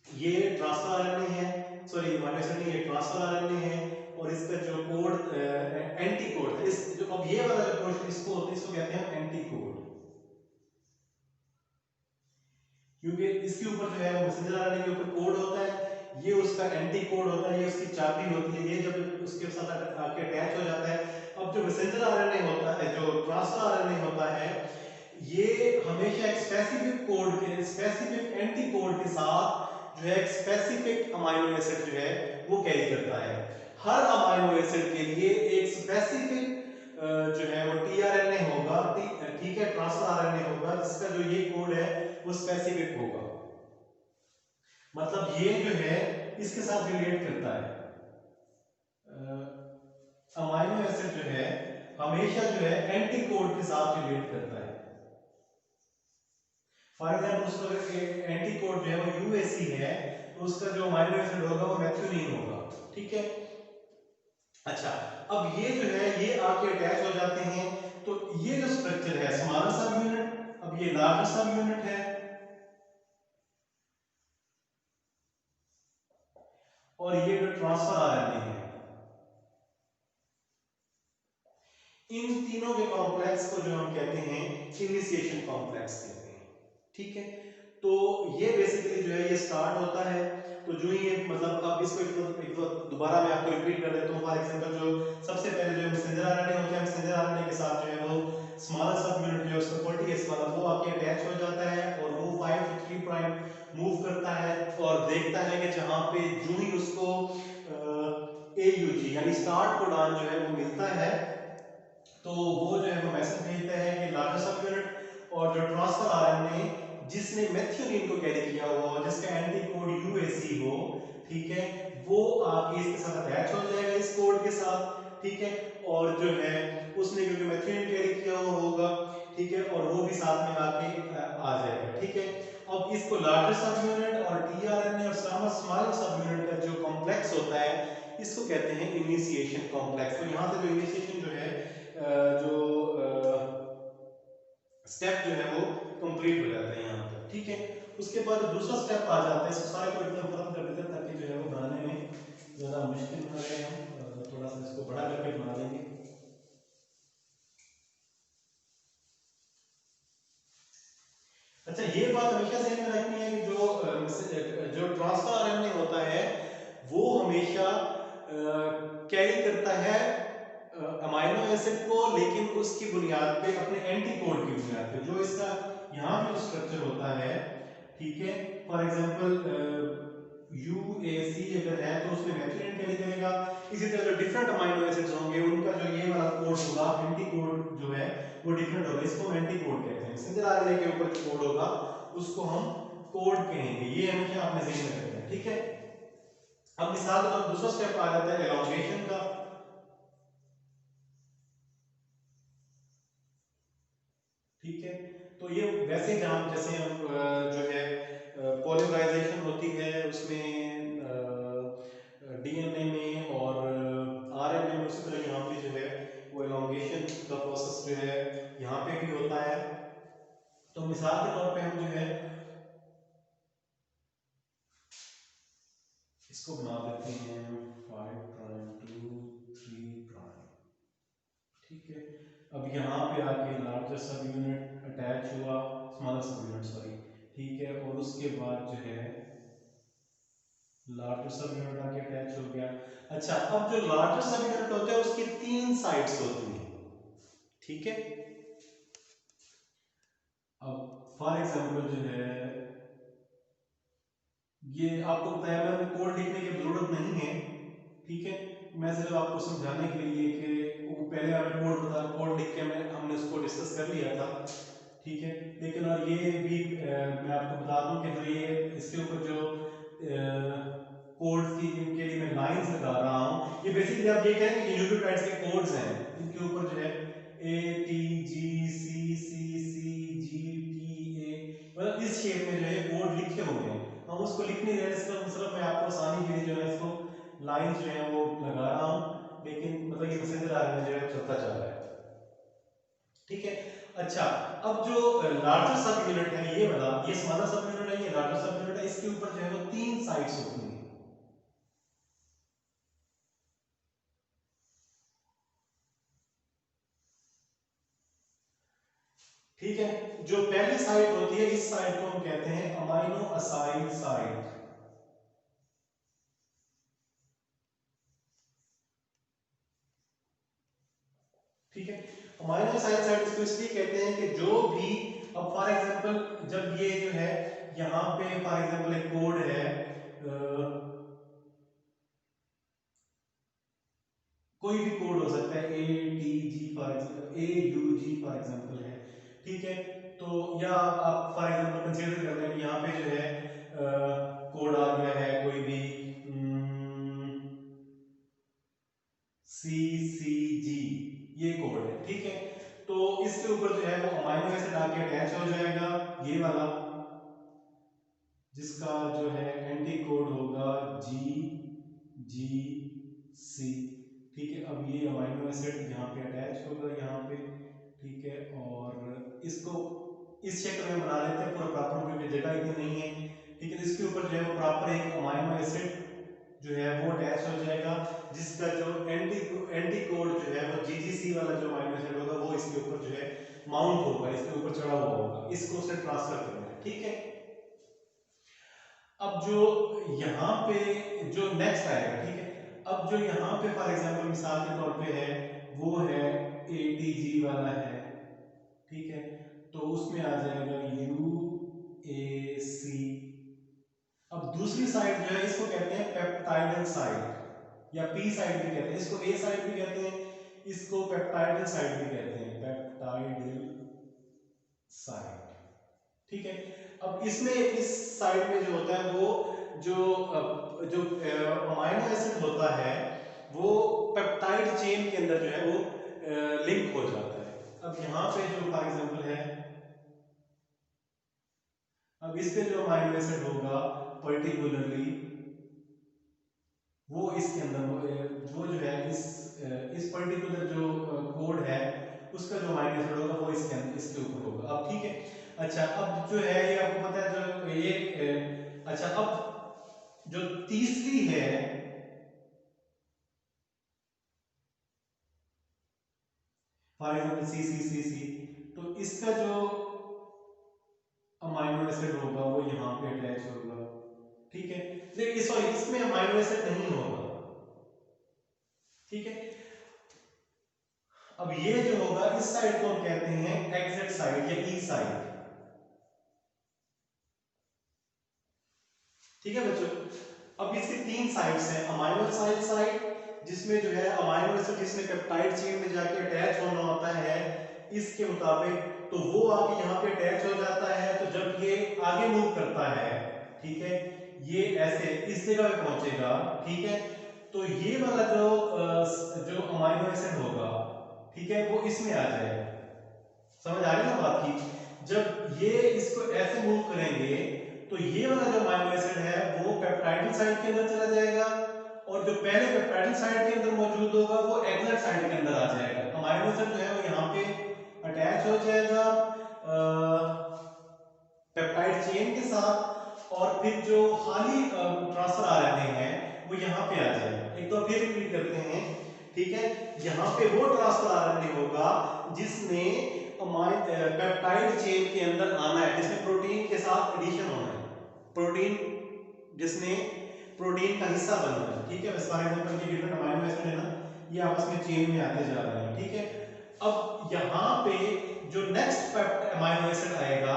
ये ट्रांसफर आरएनए है, सॉरी अमाइनो एसिड नहीं, ये ट्रांसफर आरएनए है। और इसका जो कोड एंटी कोड है, इस जो अब ये वाला जो पोर्शन इसको कहते हैं एंटी कोड, क्योंकि इसके ऊपर जो है वो मैसेंजर आरएनए के ऊपर कोड होता है, ये उसका एंटी कोड होता है, ये उसकी चाबी होती है। ये जब उसके साथ आके अटैच हो जाता है, अब जो मैसेंजर आरएनए होता है, जो ट्रांसफर आरएनए होता है, ये हमेशा एक स्पेसिफिक कोड के, स्पेसिफिक एंटी कोड के साथ जो है एक स्पेसिफिक अमाइनो एसिड जो है वो कैरी करता है। हर अमाइनो एसिड के लिए एक स्पेसिफिक जो है वो टीआरएनए होगा, ठीक है, ट्रांसफर आरएनए होगा, जिसका जो ये कोड है वो स्पेसिफिक होगा। मतलब ये जो है इसके साथ रिलेट करता है, अमाइनो एसिड जो है हमेशा जो है एंटी कोड के साथ रिलेट करता है। फॉर एग्जांपल उसका एंटी कोड जो है वो यूएसी है, तो उसका जो अमाइनो एसिड होगा वो मेथियोनिन होगा, ठीक है। अच्छा, अब ये जो है ये आके अटैच हो जाते हैं, तो ये जो स्ट्रक्चर है स्मॉलर सब यूनिट, अब ये लार्जर सब यूनिट है, और ये जो ट्रांसफर आरएनए है, इन तीनों के कॉम्प्लेक्स को जो हम कहते हैं इनिशिएशन कॉम्प्लेक्स कहते हैं, ठीक है। तो ये बेसिकली जो है ये स्टार्ट होता है, तो जो ही ये मतलब अब इसको एक तो दोबारा मैं आपको रिपीट कर देता हूँ। फॉर एग्जांपल जो सबसे पहले जो मैसेंजर आरएनए होता है, मैसेंजर आरएनए के साथ जो है वो स्मॉलर सब यूनिट जो है उसका कोल्टीएस वाला वो आके अटैच हो जाता है, और वो 5 to 3 प्राइम मूव करता है, और देखता है कि जहां पे जो ही उसको एयूजी यानी स्टार्ट कोडॉन जो है वो मिलता है, तो वो जो है वो मैसेज भेजते हैं कि लार्जर सब यूनिट, और जो ट्रांसफर आरएनए जिसने मेथियोनिन को कैरी किया हुआ हो, जिसका एंटी कोड यूएसी हो, ठीक है, वो आके इसके साथ अटैच हो जाएगा इस कोड के साथ, ठीक है। और जो है उसने क्योंकि मेथियोनिन कैरी किया हुआ होगा, ठीक है, और वो भी साथ में आके आ जाएगा, ठीक है। अब इसको लार्जर सब यूनिट और टीआरएनए और स्मॉलर सब यूनिट का जो कॉम्प्लेक्स होता है, इसको कहते हैं इनिशिएशन कॉम्प्लेक्स। तो यहाँ से जो इनिशिएशन जो है जो स्टेप जो है वो कंप्लीट हो जाता है यहाँ तक, ठीक है। उसके बाद दूसरा स्टेप आ जाता है, इसको सारे को एकदम खत्म कर देते हैं ताकि जो है वो बनाने में ज़्यादा मुश्किल ना रहे, हम थोड़ा सा इसको बड़ा करके बना लेंगे। अच्छा, ये बात हमेशा ध्यान में रखनी है कि जो ट्रांसफर आरएनए होता है वो हमेशा कैरी करता है अमाइनो एसिड को, लेकिन उसकी बुनियाद पे, अपने एंटी कोड की बुनियाद पे, जो इसका यहाँ पे जो स्ट्रक्चर होता है, ठीक है। फॉर एग्जांपल यूएसी अगर है तो उसमें मेथियोनिन कैरी करेगा। इसी तरह जो डिफरेंट अमाइनो एसिड्स होंगे उनका जो ये वाला कोड होगा, एंटी कोड जो है वो डिफरेंट होगा, इसको हम एंटी कोड कहते हैं। मैसेंजर आरएनए के ऊपर जो कोड होगा उसको हम कोड कहेंगे, ये हमेशा आपने ध्यान में रखना है, ठीक है। अब मिसाल के तौर दूसरा स्टेप आ जाता है एलोंगेशन का, ठीक है। तो ये वैसे जहां जैसे हम जो है पॉलीमराइजेशन होती है उसमें डीएनए में और आरएनए में, उसी तरह यहाँ पे जो है वो एलोंगेशन का प्रोसेस जो है यहाँ पे भी होता है। तो मिसाल के तौर पे हम जो है इसको बना देते हैं 5 प्राइम टू 3 प्राइम, ठीक है। अब यहाँ पे आके लार्जर सब यूनिट अटैच हुआ, स्मॉलर सब यूनिट सॉरी, ठीक है, और उसके बाद जो है लार्जर सब यूनिट आके अटैच हो गया। अच्छा, अब जो लार्जर सब यूनिट होते हैं उसकी 3 साइड्स होती हैं, ठीक है। अब फॉर एग्जांपल जो है ये आपको बताया मैंने, कोड लिखने की जरूरत नहीं है, ठीक है। मैं सिर्फ आपको समझाने के लिए कि वो पहले आपने कोड लिख के हमने उसको डिस्कस कर लिया था, ठीक है। लेकिन और ये भी मैं आपको बता दूं कि जो ये इसके ऊपर जो कोड्स की जिनके लिए मैं लाइंस लगा रहा हूँ, ये बेसिकली आप ये कहें कि न्यूक्लियोटाइड्स के कोड्स हैं, इनके ऊपर जो है A T G C C C G T ए, मतलब इस शेप में जो है कोड लिखे हुए हैं। हम उसको लिख नहीं रहे, सिर्फ मैं आपको आसानी के लिए जो है इसको लाइंस जो है वो लगा रहा हूँ, लेकिन मतलब ये मैसेंजर आरएनए जो है चलता जा रहा है। ठीक है। अच्छा, अब जो लार्जर सब यूनिट है ये वाला, ये स्मॉलर सब यूनिट है, ये लार्जर सब यूनिट है, इसके ऊपर जो है वो 3 साइड्स होती हैं। ठीक है, जो पहली साइड होती है इस साइड को हम कहते हैं अमाइनो असाइड साइड। ठीक है, अमाइनो असाइड साइड इसको इसलिए कहते हैं कि जो भी, अब फॉर एग्जांपल जब ये जो है यहां पे फॉर एग्जांपल एक कोड है, कोई भी कोड हो सकता है, A T G for example, A U G for example है। ठीक है, तो या आप फॉर एग्जांपल कंसीडर कर लें यहाँ पे जो है कोड आ गया है कोई भी सी सी जी, ये कोड है। ठीक है, तो इसके ऊपर जो है वो अमाइनो एसिड आके अटैच हो जाएगा, ये वाला, जिसका जो है एंटी कोड होगा जी जी सी। ठीक है, अब ये अमाइनो एसिड यहाँ पे अटैच होगा यहाँ पे। ठीक है, और इसको इस शक्ल में बना लेते हैं पूरा प्रॉपर, क्योंकि जगह इतनी नहीं है। ठीक है, इसके ऊपर जो है वो प्रॉपर एक अमाइनो एसिड जो है वो अटैच हो जाएगा, जिसका जो एंटी कोड जो है वो जीजीसी वाला जो अमाइनो एसिड होगा वो इसके ऊपर जो है माउंट होगा, इसके ऊपर चढ़ा हुआ होगा, इसको उसे ट्रांसफर करना है। ठीक है, अब जो यहाँ पे जो नेक्स्ट आएगा, ठीक है, अब जो यहाँ पे फॉर एग्जांपल मिसाल के तौर पे है वो है एटीजी वाला है। ठीक है, तो उसमें आ जाएगा यूएसी। अब दूसरी साइड जो है इसको कहते हैं पेप्टाइडल साइड, या पी साइड भी कहते हैं इसको, ए साइड भी कहते हैं इसको, पेप्टाइडल साइड भी कहते हैं, पेप्टाइडल साइड। ठीक है, अब इसमें इस साइड में जो होता है वो जो अमाइनो एसिड होता है वो पेप्टाइड चेन के अंदर जो है वो लिंक हो जाता है। अब यहाँ पे जो फॉर एग्जांपल है, अब इस पे जो अमाइनो एसिड होगा पर्टिकुलरली वो इसके अंदर वो जो है इस पर्टिकुलर जो कोड है उसका जो अमाइनो एसिड होगा वो इसके अंदर इसके ऊपर होगा। अब ठीक है, अच्छा अब जो है ये आपको पता है जो ये अच्छा अब जो तीसरी है for example C C C सी, तो इसका जो अमाइनो एसिड होगा वो यहाँ पे अटैच होगा। ठीक है, लेकिन सॉरी इसमें अमाइनो एसिड नहीं होगा। ठीक है, अब ये जो होगा इस साइड को हम कहते हैं एग्जिट साइड या ई साइड। ठीक है बच्चों, अब इसकी 3 साइड्स हैं, अमाइनो साइड साइड जिसमें जो है अमाइनो एसिड जिसने पेप्टाइड चेन में जाके अटैच होना होता है इसके मुताबिक, तो वो आके यहाँ पे अटैच हो जाता है, तो जब ये आगे मूव करता है, ठीक है, ये ऐसे इस जगह पे पहुंचेगा। ठीक है, तो ये वाला जो अमाइनो एसिड होगा, ठीक है, वो इसमें आ जाएगा। समझ आ रही है ना बात की, जब ये इसको ऐसे मूव करेंगे तो ये वाला जो अमाइनो एसिड है वो पेप्टाइडल साइड के अंदर चला जाएगा, और जो पहले पेप्टाइडल साइड के अंदर मौजूद होगा वो एक्सट साइड के अंदर आ जाएगा। अमाइनो एसिड जो है वो यहाँ पे अटैच हो जाएगा पेप्टाइड चेन के साथ, और फिर जो खाली ट्रांसफर आरएनए है वो यहाँ पे आ जाएगा। एक तो फिर रिपीट करते हैं, ठीक है, यहाँ पे वो ट्रांसफर आरएनए होगा जिसने पेप्टाइड चेन के अंदर आना है, जिसमें प्रोटीन के साथ एडिशन होना है, प्रोटीन जिसने प्रोटीन का हिस्सा बनना है। ठीक है, बस फॉर एग्जांपल ये डिफरेंट अमाइनो एसिड है ना, ये आपस में चेन में आते जा रहे हैं। ठीक है, अब यहाँ पे जो नेक्स्ट अमाइनो एसिड आएगा,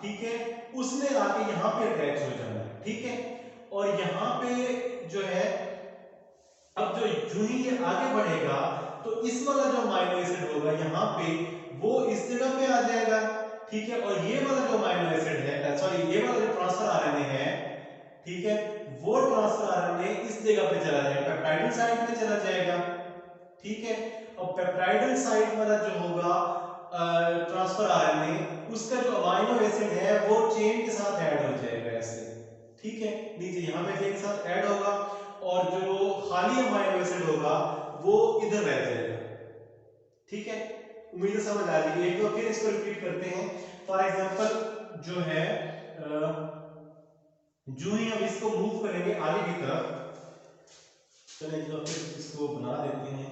ठीक है, उसने आके यहाँ पे अटैच हो जाना है। ठीक है, और यहाँ पे जो है अब जो ही ये आगे बढ़ेगा तो इस वाला जो अमाइनो एसिड होगा यहाँ पे वो इस जगह पे आ जाएगा। ठीक है, और ये वाला जो अमाइनो एसिड है, सॉरी ये वाला जो ट्रांसफर आरएनए है, ठीक है, वो ट्रांसफर आरएनए इस जगह पे चला जाएगा, पेप्टाइडल साइड पे चला जाएगा। ठीक है, और पेप्टाइडल साइड वाला जो होगा ट्रांसफर आरएनए, उसका जो अमाइनो एसिड है वो चेन के साथ ऐड हो जाएगा ऐसे। ठीक है, नीचे यहाँ पे चेन के साथ ऐड होगा, और जो खाली अमाइनो एसिड होगा वो इधर रह जाएगा। ठीक है, उम्मीद है समझ आ रही है। एक बार फिर इसको रिपीट करते हैं। फॉर एग्जांपल जो है जो ही हम इसको मूव करेंगे आगे की तरफ, चलिए एक बार फिर इसको बना देते हैं।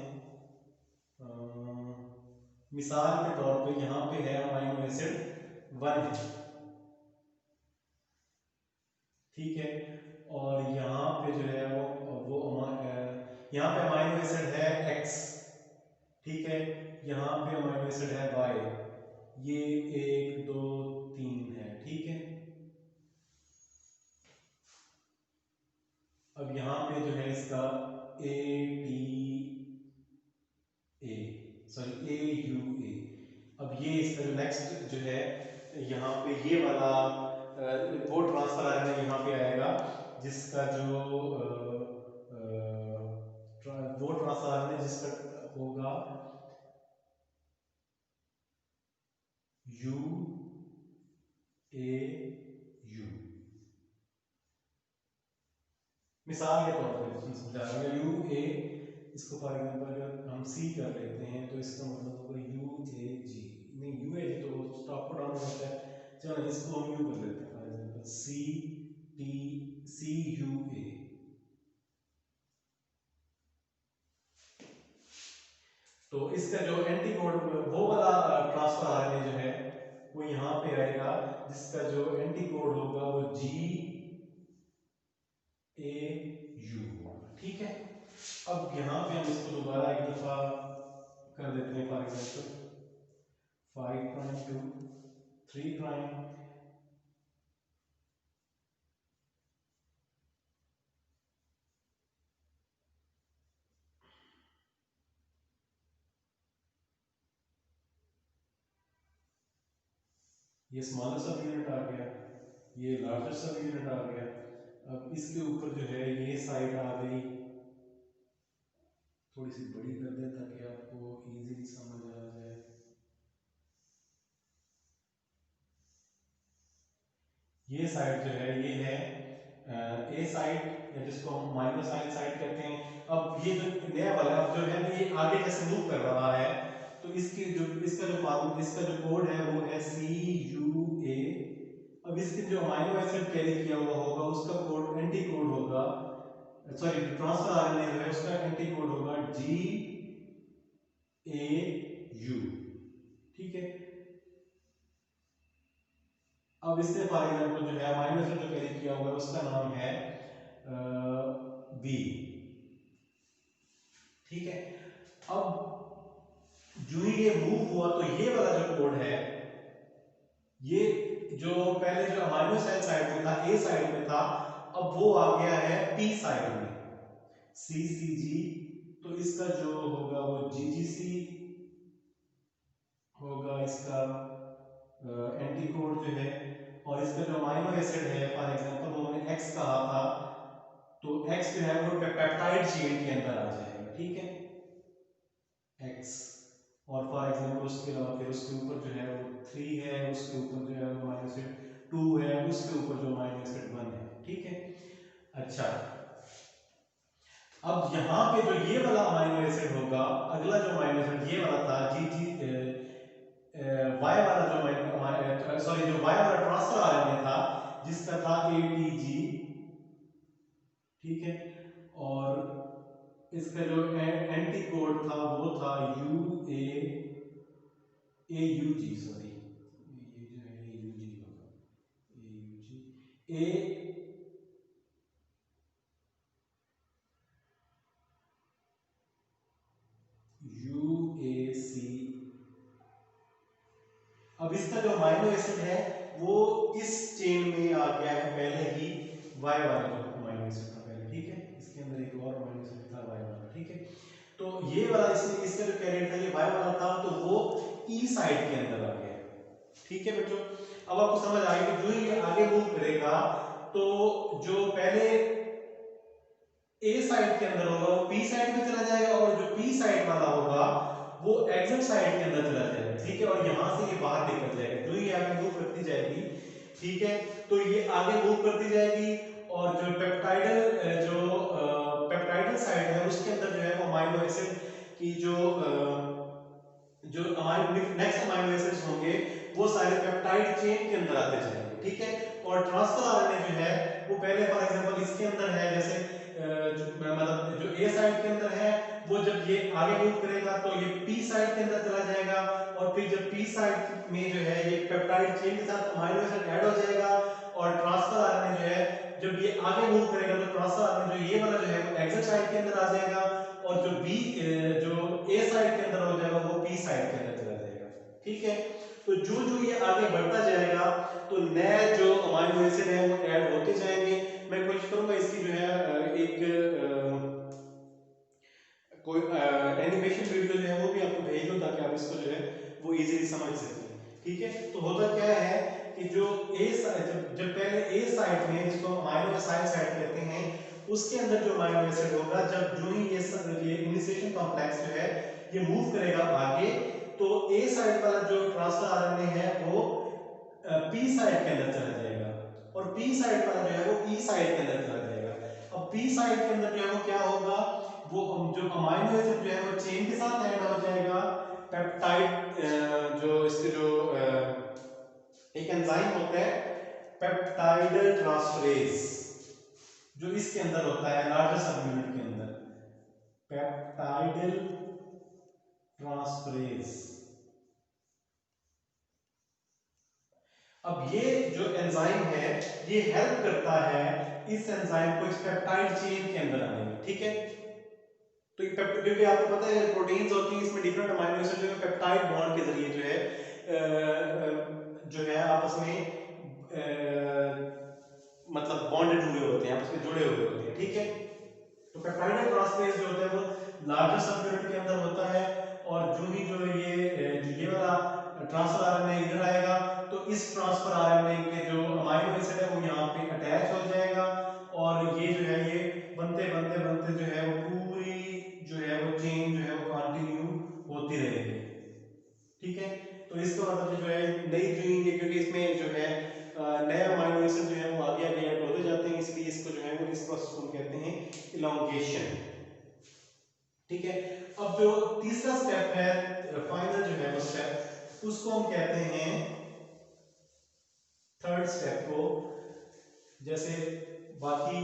मिसाल के तौर पे यहाँ पे है अमाइनो एसिड 1 है, ठीक है, और यहाँ पे जो है वो यहाँ पे अमाइनो एसिड है X, ठीक है, यहाँ पे अमाइनो एसिड है Y, ये 1 2 3 है, ठीक है। अब यहाँ पे जो है इसका AUA, अब ये इसका जो नेक्स्ट जो है यहाँ पे ये वाला वो ट्रांसफर आरएनए यहाँ पे आएगा, जिसका जो वो ट्रांसफर आरएनए जिसका होगा UAU। मिसाल के तौर पर समझा रहा हूँ, UA, इसको फॉर एग्जांपल अगर हम C कर लेते हैं तो इसका मतलब होगा UAG, नहीं UAG तो स्टॉप को डाउन होता है, चलो इसको हम U कर लेते हैं, फॉर एग्जांपल CUA। तो इसका जो एंटीकोड वो वाला ट्रांसफर आरएनए जो है वो यहाँ पे आएगा, जिसका जो एंटीकोड होगा वो GAU, ठीक है। अब यहाँ पे हम इसको दोबारा एक दफा कर देते हैं, फॉर एग्जांपल 5' to 3', ये स्मॉलर सब यूनिट आ गया, ये लार्जर सब यूनिट आ गया। अब इसके ऊपर जो है ये साइड आ गई, थोड़ी सी बड़ी कर दें ताकि आपको इजीली समझ आ जाए। ये साइड जो है ये है ए साइड, या जिसको हम माइनस साइन साइड कहते हैं। अब ये जो नया वाला जो है ये आगे कैसे मूव कर रहा है, तो इसका जो कोड है वो है CUA। अब इसके जो अमाइनो एसिड कैरी किया हुआ होगा उसका कोड एंटी कोड होगा, सॉरी ट्रांसफर आरएनए जो है उसका एंटी कोड होगा GAU, ठीक है। अब इससे फॉर एग्जांपल जो है अमाइनो एसिड जो कैरी किया हुआ है उसका नाम है B, ठीक है। अब जो ही ये मूव हुआ तो ये वाला जो कोड है, ये जो पहले जो अमाइनो साइड पे था A साइड पे था, अब वो आ गया है P साइड में, CCG। तो इसका जो होगा वो GGC होगा, इसका एंटीकोड जो है। और इसका जो अमाइनो एसिड है फॉर एग्जांपल उन्होंने X कहा था, तो X जो है वो पेप्टाइड चेन के अंदर आ जाएगा, ठीक है, X। और फॉर एग्जांपल उसके अलावा फिर उसके ऊपर जो है वो 3 है, उसके ऊपर जो है वो अमाइनो एसिड 2 है, उसके ऊपर जो अमाइनो एसिड 1 है, ठीक है। अच्छा, अब यहाँ पे जो ये वाला अमाइनो एसिड होगा, अगला जो अमाइनो एसिड ये वाला था वाई वाला जो सॉरी जो वाई वाला ट्रांसफर आरएनए था जिसका था ATG, ठीक है, और इसका जो एंटी कोड था वो था AUG, सॉरी ये जो है AUG होगा, AUG UAC। अब इसका जो अमाइनो एसिड है वो इस चेन में आ गया है पहले ही वाई वाला जो अमाइनो एसिड था पहले, ठीक है, इसके अंदर एक और अमाइनो एसिड था वाई वाला, ठीक है। तो ये वाला इसका जो कैरियर था ये वाई वाला था, तो वो ई साइड के अंदर आ गया, ठीक है बच्चों। अब आपको समझ आ गई कि जो ही आगे मूव करेगा तो जो पहले ए साइड के अंदर होगा वो पी साइड में चला जाएगा, और जो पी साइड वाला होगा वो एग्जिट साइड के अंदर चला जाएगा, ठीक है, और यहां से ये बाहर निकल जाएगा। जो ही आगे मूव करती जाएगी, ठीक है, तो ये आगे मूव करती जाएगी, और जो पेप्टाइडल जो पेप्टाइडल साइड है उसके अंदर जो है वो अमाइनो एसिड की जो नेक्स्ट अमाइनो एसिड्स होंगे वो सारे पेप्टाइड चेन के अंदर आते जाएंगे, ठीक है। और ट्रांसफर आरएनए जो है वो पहले फॉर एग्जांपल इसके अंदर है, जैसे मतलब जो ए साइड के अंदर है वो जब ये आगे मूव करेगा तो ये पी साइड के अंदर चला जाएगा, और फिर जब पी साइड में जो है ये पेप्टाइड चेन के साथ अमाइनो एसिड ऐड हो जाएगा, और ट्रांसफर आरएनए जो है जब ये आगे मूव करेगा तो ट्रांसफर आरएनए जो ये वाला जो है वो एक्सिट साइड के अंदर आ जाएगा, और जो ए साइड के अंदर हो जाएगा वो पी साइड के अंदर चला जाएगा, ठीक है। तो जो जो ये आगे बढ़ता जाएगा तो नए जो अमाइनो एसिड है वो ऐड होते जाएंगे। मैं कोशिश करूंगा इसकी जो है कोई एनिमेशन वीडियो जो है वो भी आपको भेज दूं ताकि आप इसको जो है वो इजीली समझ सकें, ठीक है। तो होता क्या है कि जो जब पहले ए साइट में जिसको अमाइनो एसिड साइट कहते हैं उसके अंदर जो अमाइनो एसिड होगा, जब जो ही ये इनिशिएशन कॉम्प्लेक्स जो है ये मूव करेगा आगे, तो ए साइड वाला जो ट्रांसफर आरएनए है वो पी साइड के अंदर चला जाएगा, और पी साइड वाला जो है वो ई साइड के अंदर चला जाएगा। अब पी साइड के अंदर जो है वो क्या होगा, वो जो अमाइनो एसिड जो है वो चेन के साथ ऐड हो जाएगा। पेप्टाइड जो इसके जो एक एंजाइम होता है पेप्टाइडल ट्रांसफरेज, जो इसके अंदर होता है लार्जर सबयूनिट के अंदर, पेप्टाइडल ट्रांसफरेज। अब ये जो एंजाइम है ये हेल्प करता है इस एंजाइम को इस पेप्टाइड चेन के अंदर आने में, ठीक है। तो क्योंकि आपको पता है प्रोटीन्स होती हैं इसमें डिफरेंट अमीनो एसिड जो है पेप्टाइड बॉन्ड के जरिए जो है आपस में मतलब बॉन्डेड हुए होते हैं, आपस में जुड़े हुए होते हैं, ठीक है। तो पेप्टाइड ट्रांसफरेज जो होता है वो लार्जर सबयूनिट के अंदर होता है, और जो ही जो ये वाला ट्रांसफर आरएनए इधर आएगा तो इस ट्रांसफर आरएनए के जो अमीनो एसिड है वो यहाँ पे अटैच हो जाएगा, और ये जो है ये बनते बनते बनते जो है वो पूरी जो है वो चेन जो है वो कंटिन्यू होती रहेगी, ठीक है। तो इसका मतलब जो है नई चेन है, क्योंकि इसमें जो है नए अमीनो एसिड जो है वो आगे आगे ऐड होते जाते हैं, इसलिए इसको जो है वो इस प्रोसेस को कहते हैं इलॉन्गेशन, ठीक है। अब जो तीसरा स्टेप है फाइनल जो है वो स्टेप उसको हम कहते हैं थर्ड स्टेप को, जैसे बाकी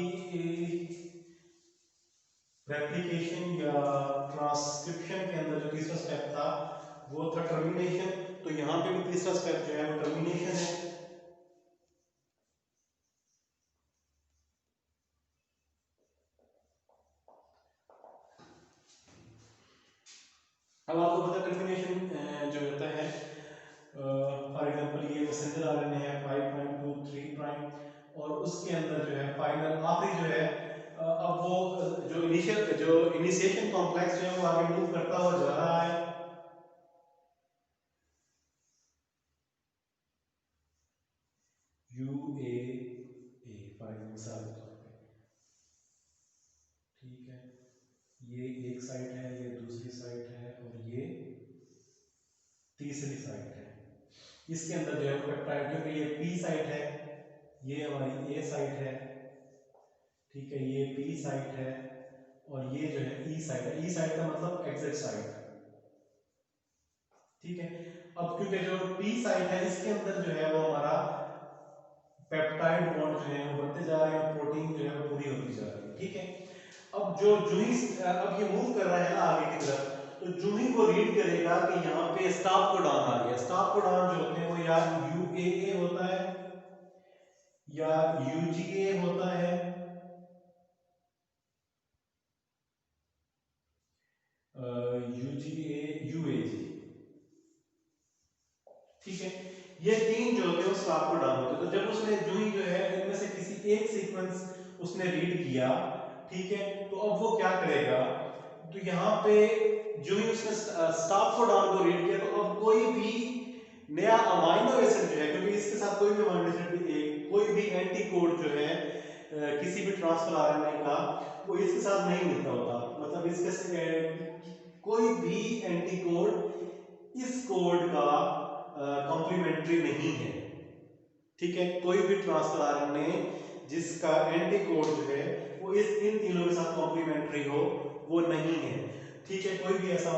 रेप्लिकेशन या ट्रांसक्रिप्शन के अंदर जो तीसरा स्टेप था वो था टर्मिनेशन, तो यहाँ पे भी तीसरा स्टेप जो है वो टर्मिनेशन है। अब आपको पता टर्मिनेशन जो होता है फॉर एग्जांपल ये मैसेंजर आरएनए है 5.23 प्राइम, और उसके अंदर जो है फाइनल आखिरी जो है अब वो जो इनिशिएशन कॉम्प्लेक्स जो है वो आगे मूव करता हुआ जा रहा है, UAA फॉर मिसाल के तौर पे, ठीक है। ये एक साइड है, ये दूसरी साइड है, और ये तीसरी साइड है। इसके अंदर जो है पेप्टाइड, क्योंकि ये पी साइड है, ये हमारी ए साइड है, ठीक है, ये पी साइड है, और ये जो है ई साइड है। ई साइड का मतलब एग्जिट साइड, ठीक है। अब क्योंकि जो पी साइड है इसके अंदर जो है वो हमारा पेप्टाइड बॉन्ड जो है वो बढ़ते जा रहे हैं, प्रोटीन जो है वो पूरी होती जा रही है, ठीक है। अब जो ही अब ये मूव कर रहा है ना आगे की तरफ, तो जो ही वो रीड करेगा कि यहाँ पे स्टॉप कोडॉन आ गया। स्टॉप कोडॉन जो होते हैं वो या UAA होता है या UGA होता है, UGA UAG, ठीक है। ये तीन जो होते हैं वो स्टॉप कोडॉन होते हैं। तो जब उसने जो ही जो है इनमें से किसी एक सीक्वेंस उसने रीड किया, ठीक है, तो अब वो क्या करेगा, तो यहाँ पे जो ही उसने स्टॉप कोडॉन को रीड किया तो अब कोई भी नया अमाइनो एसिड जो है, क्योंकि इसके साथ कोई भी अमाइनो एसिड कोई भी एंटी कोड जो है किसी भी ट्रांसफर आरएनए का वो इसके साथ नहीं मिलता होता, मतलब इसके कोई भी एंटी कोड इस कोड का कॉम्प्लीमेंट्री नहीं है, ठीक है। कोई भी ट्रांसफर आरएनए जिसका एंटी कोड जो है वो इन तीनों के साथ कॉम्प्लीमेंट्री हो, वो नहीं है। ठीक है, कोई भी ऐसा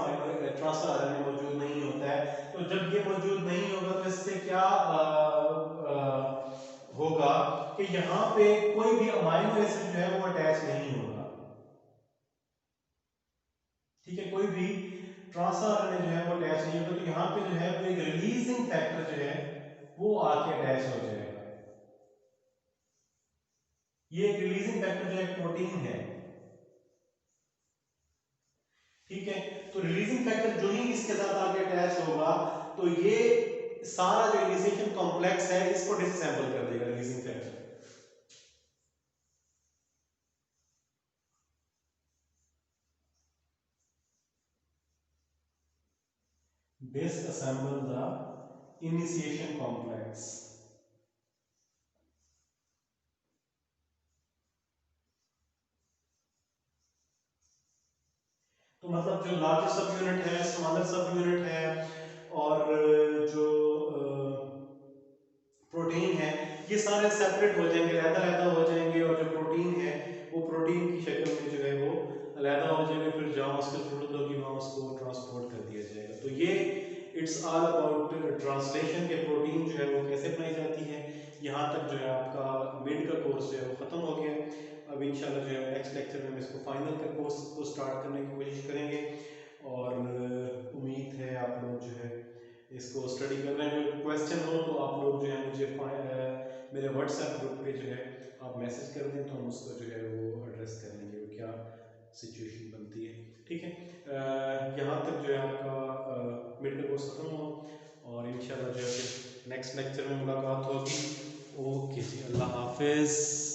ट्रांसफर आरएनए मौजूद नहीं होता है। तो जब ये मौजूद नहीं होगा तो इससे क्या होगा कि यहाँ पे कोई भी अमाइनो एसिड जो है वो अटैच नहीं होगा। ठीक है, कोई भी ट्रांसफर आरएनए जो है वो अटैच नहीं होगा, तो यहाँ पे जो है वो एक रिलीजिंग फैक्टर जो है वो आके अटैच हो जाएगा। ये एक रिलीजिंग फैक्टर जो है प्रोटीन है। ठीक है, तो रिलीजिंग फैक्टर जो ही इसके साथ आके अटैच होगा तो ये सारा जो इनिशिएशन कॉम्प्लेक्स है इसको डिसअसेंबल कर देगा releasing factor. Disassemble the initiation complex। तो मतलब जो लार्जर सब यूनिट है, स्मॉलर सब यूनिट है, और जो प्रोटीन है, ये सारे सेपरेट हो जाएंगे, अलग-अलग हो जाएंगे, और जो प्रोटीन है वो प्रोटीन की शक्ल में जो है वो अलग हो जाएगा। फिर जहाँ उसकी जरूरत होगी वहाँ उसको ट्रांसपोर्ट कर दिया जाएगा। तो ये इट्स ऑल अबाउट ट्रांसलेशन के प्रोटीन जो है वो कैसे बनाई जाती है। यहाँ तक जो है आपका मिड का कोर्स जो है वो ख़त्म हो गया। अब इंशाल्लाह जो है नेक्स्ट लेक्चर में हम इसको फाइनल का कोर्स को स्टार्ट करने की कोशिश करेंगे, और उम्मीद है आप लोग जो है इसको स्टडी कर रहे हैं। जो क्वेश्चन हो तो आप लोग जो है मुझे मेरे व्हाट्सएप ग्रुप पे जो है आप मैसेज कर दें, तो हम उसको जो है वो एड्रेस कर लेंगे वो क्या सिचुएशन बनती है। ठीक है, यहाँ तक जो है आपका मिड का कोर्स ख़त्म हो, और इंशाल्लाह जो है फिर नेक्स्ट लेक्चर में मुलाकात होगी। ओके जी, अल्लाह हाफिज़।